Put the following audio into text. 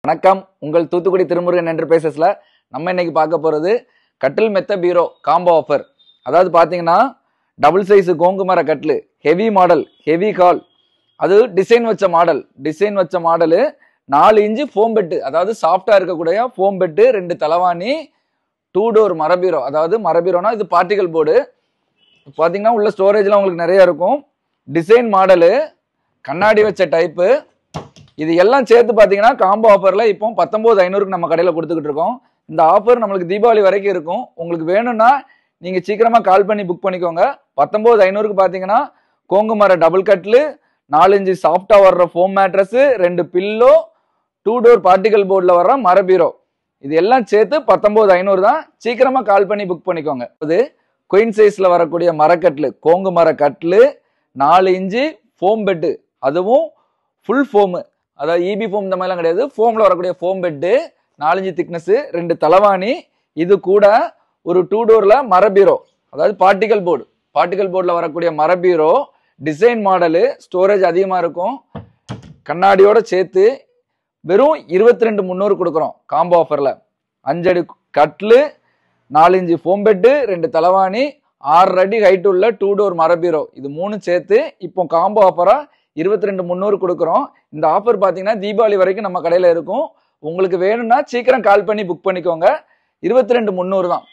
வணக்கம், உங்கள் தூத்துக்குடி திருமுருகன் என்டர்பிரைசஸ்ல நம்ம இன்னைக்கு பார்க்க போறது கட்டில் மெத்த பீரோ காம்போ ஆஃபர். அதாவது பாத்தீங்கன்னா டபுள் சைஸ் கோங்கு மர கட்டில், ஹெவி மாடல், ஹெவி கால், அது டிசைன் வச்ச மாடலு 4 இன்ச்சு ஃபோம் பெட்டு, அதாவது சாஃப்டா இருக்கக்கூடிய ஃபோம் பெட்டு, 2 தலவாணி, 2 டோர் மரபீரோ. அதாவது மரபீரோனா இது பார்ட்டிகல் போர்டு. பாத்தீங்கன்னா உள்ள ஸ்டோரேஜ்லாம் உங்களுக்கு நிறைய இருக்கும். டிசைன் மாடலு, கண்ணாடி வச்ச டைப்பு, இது எல்லாம் சேர்த்து பாத்தீங்கன்னா காம்போ ஆஃபர்ல இப்போ 19,500க்கு நம்ம கடையில கொடுத்துக்கிட்டு இருக்கோம். இந்த ஆஃபர் நம்மளுக்கு தீபாவளி வரைக்கும் இருக்கும். உங்களுக்கு வேணும்னா நீங்க சீக்கிரமா கால் பண்ணி புக் பண்ணிக்கோங்க. 19,500க்கு பாத்தீங்கன்னா கோங்கு மர டபுள் கட்லு, 4 இன்ச்சு சாஃப்டா வர்ற foam mattress, 2 pillow, 2 door particle போர்டில் வர்ற மரபீரோ, இது எல்லாம் சேர்த்து 19,500 தான். சீக்கிரமா கால் பண்ணி புக் பண்ணிக்கோங்க. அது குயின் சைஸ்ல வரக்கூடிய மரக்கட்லு, கோங்கு மர கட்லு, 4 இன்ச்சு ஃபோம் பெட்டு, அதுவும் ஃபுல் ஃபோமு, அதாவது இபி ஃபோம் இந்த மாதிரிலாம் கிடையாது, ஃபோம்ல வரக்கூடிய ஃபோம் பெட்டு, 4 இன்ச்சு திக்னஸ், 2 தலவாணி, இது கூட ஒரு 2 டோர்ல மரபீரோ, அதாவது பார்ட்டிகல் போர்டில் வரக்கூடிய மரபீரோ, டிசைன் மாடலு, ஸ்டோரேஜ் அதிகமா இருக்கும், கண்ணாடியோட சேர்த்து வெறும் 22,300 கொடுக்குறோம் காம்போ ஆஃபர்ல. 5 அடி கட்லு, 4 இன்ச்சு ஃபோம் பெட்டு, 2 தலவாணி, 6 அடி ஹைட் உள்ள 2 டோர் மரபீரோ, இது 3 சேர்த்து இப்போ காம்போ ஆஃபரா 22,300 கொடுக்குறோம். இந்த ஆஃபர் பாத்தீங்கன்னா தீபாவளி வரைக்கும் நம்ம கடையில இருக்கும். உங்களுக்கு வேணும்னா சீக்கிரம் கால் பண்ணி புக் பண்ணிக்கோங்க. 22,300 தான்.